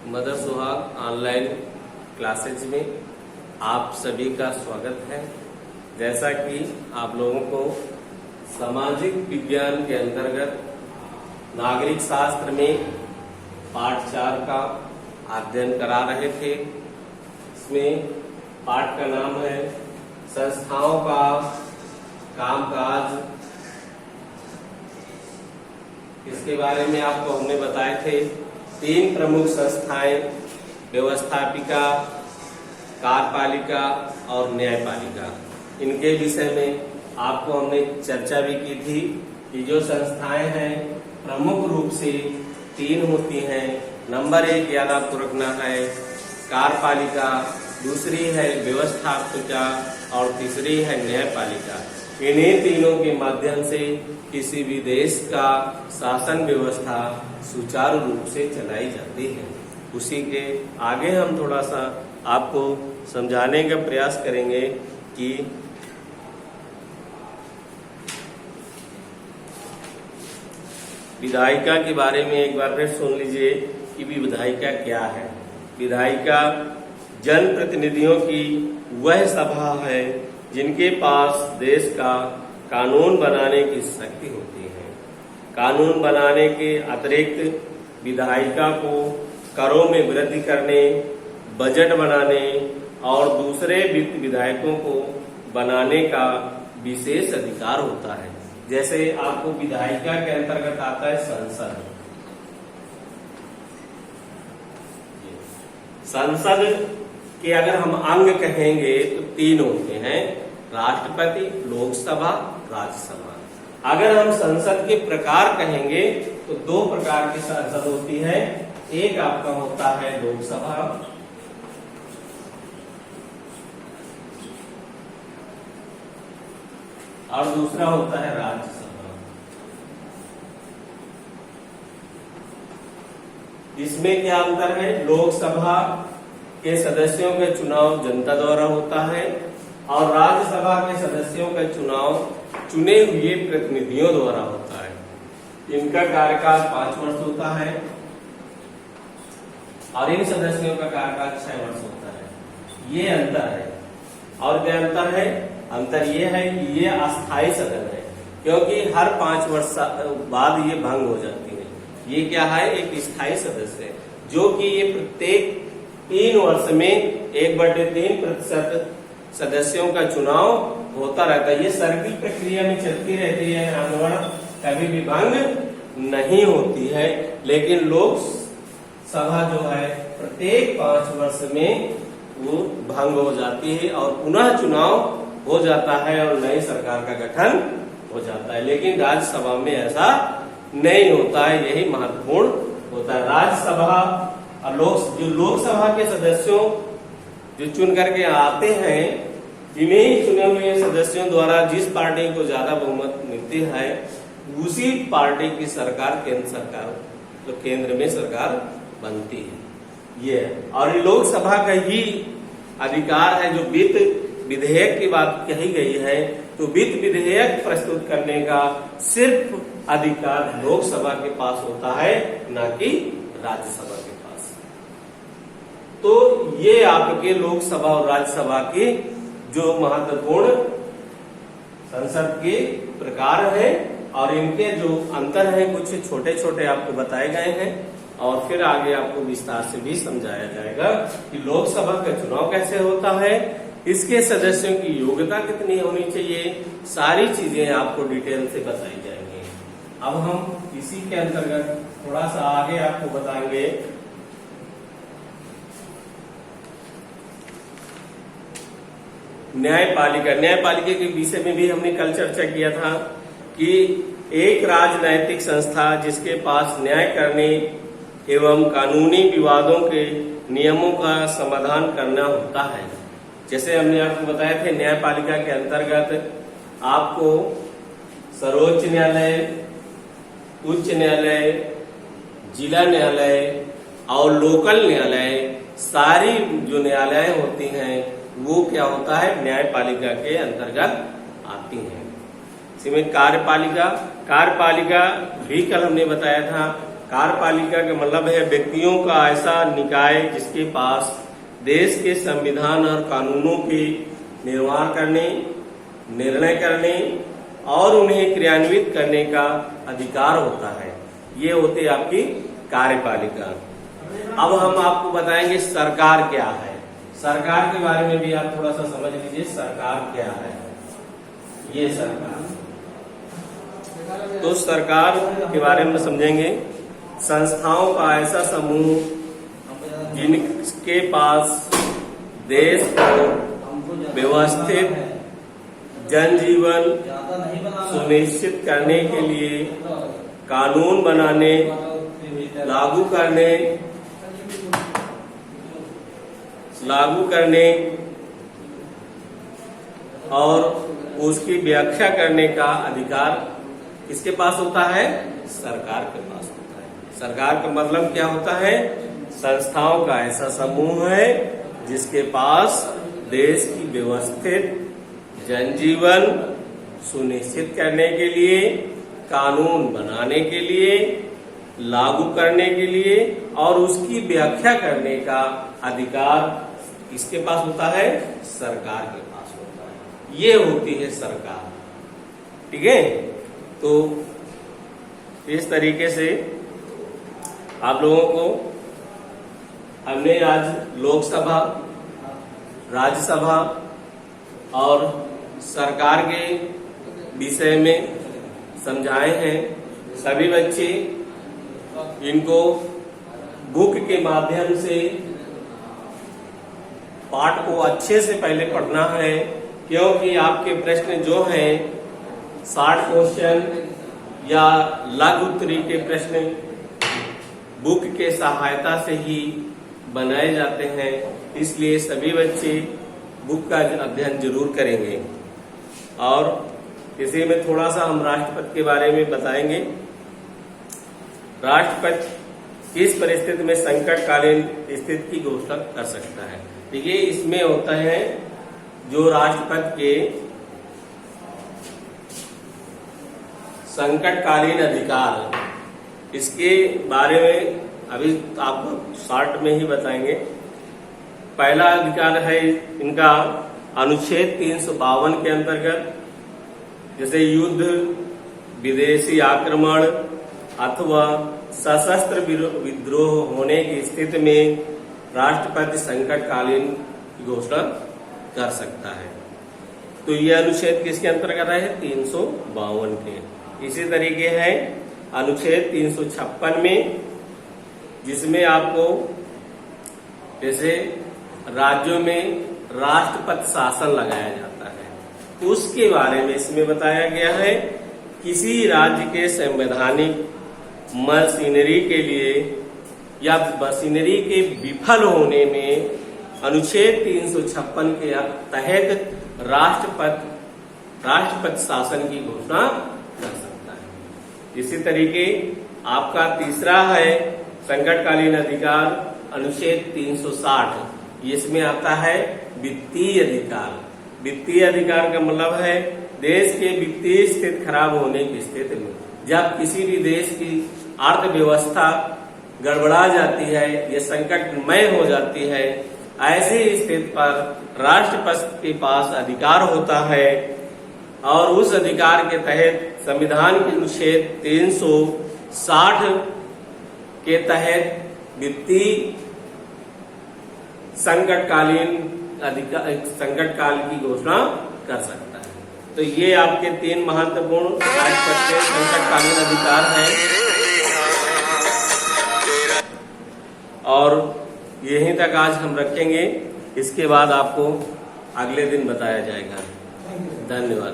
Mother सुहाग online classes में आप सभी का स्वागत है। जैसा कि आप लोगों को सामाजिक विज्ञान के अंतर्गत नागरिक शास्त्र में पाठ 4 का अध्ययन करा रहे थे। इसमें पाठ का नाम है संस्थाओं का कामकाज। इसके बारे में आपको हमने बताए थे 3 प्रमुख संस्थाएं, व्यवस्थापिका, कार्यपालिका और न्यायपालिका। इनके विषय में आपको हमने चर्चा भी की थी कि जो संस्थाएं हैं प्रमुख रूप से 3 होती हैं। नंबर 1 याद आपको रखना है कार्यपालिका, दूसरी है व्यवस्थापिका और तीसरी है न्यायपालिका। इन्हीं तीनों के माध्यम से किसी भी देश का शासन व्यवस्था सुचारू रूप से चलाई जाती है। उसी के आगे हम थोड़ा सा आपको समझाने का प्रयास करेंगे कि विधायिका के बारे में एक बार फिर सुन लीजिए कि विधायिका क्या है। विधायिका जनप्रतिनिधियों की वह सभा है जिनके पास देश का कानून बनाने की शक्ति होती है। कानून बनाने के अतिरिक्त विधायिका को करों में वृद्धि करने, बजट बनाने और दूसरे वित्त विधायकों को बनाने का विशेष अधिकार होता है। जैसे आपको विधायिका के अंतर्गत आता है संसद। संसद के अगर हम अंग कहेंगे तो 3 होते हैं, राष्ट्रपति, लोकसभा, राज्यसभा। अगर हम संसद के प्रकार कहेंगे तो 2 प्रकार की संसद होती है। एक आपका होता है लोकसभा और दूसरा होता है राज्यसभा। इसमें क्या अंतर है? लोकसभा के सदस्यों का चुनाव जनता द्वारा होता है और राज्यसभा के सदस्यों का चुनाव चुने हुए प्रतिनिधियों द्वारा होता है। इनका कार्यकाल 5 वर्ष होता है और इन सदस्यों का कार्यकाल 6 वर्ष होता है। ये अंतर है। और क्या अंतर है? अंतर ये है कि ये अस्थायी सदन है, क्योंकि हर 5 वर्ष बाद ये भंग हो जाती है। ये क्या है? एक स्थायी सदस्य है जो कि ये प्रत्येक 3 वर्ष में 1/3% सदस्यों का चुनाव होता रहता है। ये सर्किल प्रक्रिया में चलती रहती है, अनवरत कभी भी भंग नहीं होती है। लेकिन लोकसभा जो है प्रत्येक 5 वर्ष में वो भंग हो जाती है और पुनः चुनाव हो जाता है और नई सरकार का गठन हो जाता है। लेकिन राज्यसभा में ऐसा नहीं होता है। यही महत्वपूर्ण होता है। राज्यसभा और जो लोकसभा के सदस्यों जो चुन करके आते हैं, इन्हीं चुने हुए सदस्यों द्वारा जिस पार्टी को ज्यादा बहुमत मिलती है उसी पार्टी की सरकार केंद्र में सरकार बनती है। ये और लोकसभा का ही अधिकार है। जो वित्त विधेयक की बात कही गई है तो वित्त विधेयक प्रस्तुत करने का सिर्फ अधिकार लोकसभा के पास होता है, न कि राज्यसभा के पास। तो ये आपके लोकसभा और राज्यसभा के जो महत्वपूर्ण संसद के प्रकार हैं और इनके जो अंतर है कुछ छोटे छोटे आपको बताए गए हैं और फिर आगे आपको विस्तार से भी समझाया जाएगा कि लोकसभा का चुनाव कैसे होता है, इसके सदस्यों की योग्यता कितनी होनी चाहिए, सारी चीजें आपको डिटेल से बताई जाएंगी। अब हम इसी के अंतर्गत थोड़ा सा आगे आपको बताएंगे न्यायपालिका। न्यायपालिका के विषय में भी हमने कल चर्चा किया था कि एक राजनैतिक संस्था जिसके पास न्याय करने एवं कानूनी विवादों के नियमों का समाधान करना होता है। जैसे हमने आपको बताया थे न्यायपालिका के अंतर्गत आपको सर्वोच्च न्यायालय, उच्च न्यायालय, जिला न्यायालय और लोकल न्यायालय, सारी जो न्यायालय होती हैं वो क्या होता है? न्यायपालिका के अंतर्गत आती हैं। इसमें कार्यपालिका भी कल हमने बताया था कार्यपालिका का मतलब है व्यक्तियों का ऐसा निकाय जिसके पास देश के संविधान और कानूनों के निर्माण करने, निर्णय करने और उन्हें क्रियान्वित करने का अधिकार होता है। ये होती है आपकी कार्यपालिका। अब हम आपको बताएंगे सरकार क्या है। सरकार के बारे में भी आप थोड़ा सा समझ लीजिए, सरकार क्या है। ये सरकार, तो सरकार के बारे में समझेंगे। संस्थाओं का ऐसा समूह जिनके पास देश को व्यवस्थित जनजीवन सुनिश्चित करने के लिए कानून बनाने, लागू करने और उसकी व्याख्या करने का अधिकार किसके पास होता है? सरकार के पास होता है। सरकार का मतलब क्या होता है? संस्थाओं का ऐसा समूह है जिसके पास देश की व्यवस्थित जनजीवन सुनिश्चित करने के लिए, कानून बनाने के लिए, लागू करने के लिए और उसकी व्याख्या करने का अधिकार किसके पास होता है? सरकार के पास होता है। ये होती है सरकार। ठीक है, तो इस तरीके से आप लोगों को हमने आज लोकसभा, राज्यसभा और सरकार के विषय में समझाए हैं। सभी बच्चे इनको बुक के माध्यम से पाठ को अच्छे से पहले पढ़ना है, क्योंकि आपके प्रश्न जो हैं 60 क्वेश्चन या लघु उत्तरी के प्रश्न बुक के सहायता से ही बनाए जाते हैं। इसलिए सभी बच्चे बुक का अध्ययन जरूर करेंगे। और इसी में थोड़ा सा हम राष्ट्रपति के बारे में बताएंगे। राष्ट्रपति किस परिस्थिति में संकटकालीन स्थिति की घोषणा कर सकता है? देखिए, इसमें होता है जो राष्ट्रपति के संकटकालीन अधिकार, इसके बारे में अभी आपको शॉर्ट में ही बताएंगे। पहला अधिकार है इनका अनुच्छेद 352 के अंतर्गत, जैसे युद्ध, विदेशी आक्रमण अथवा सशस्त्र विद्रोह होने की स्थिति में राष्ट्रपति संकटकालीन घोषणा कर सकता है। तो यह अनुच्छेद किसके अंतर्गत है? 352 के। इसी तरीके है अनुच्छेद 356 में, जिसमें आपको जैसे राज्यों में राष्ट्रपति शासन लगाया जाता है, उसके बारे में इसमें बताया गया है। किसी राज्य के संवैधानिक मशीनरी के लिए या मशीनरी के विफल होने में अनुच्छेद 356 के तहत राष्ट्रपति शासन की घोषणा कर सकता है। इसी तरीके आपका तीसरा है संकटकालीन अधिकार अनुच्छेद 360, इसमें आता है वित्तीय अधिकार। वित्तीय अधिकार का मतलब है देश के वित्तीय स्थिति खराब होने की स्थिति में, जब किसी भी देश की अर्थव्यवस्था गड़बड़ा जाती है या संकटमय हो जाती है, ऐसी स्थिति पर राष्ट्रपति के पास अधिकार होता है और उस अधिकार के तहत संविधान के अनुच्छेद 360 के तहत वित्तीय संकटकाल की घोषणा कर सकता है। तो ये आपके 3 महत्वपूर्ण राष्ट्रपति के संकटकालीन अधिकार हैं और यहीं तक आज हम रखेंगे। इसके बाद आपको अगले दिन बताया जाएगा। धन्यवाद।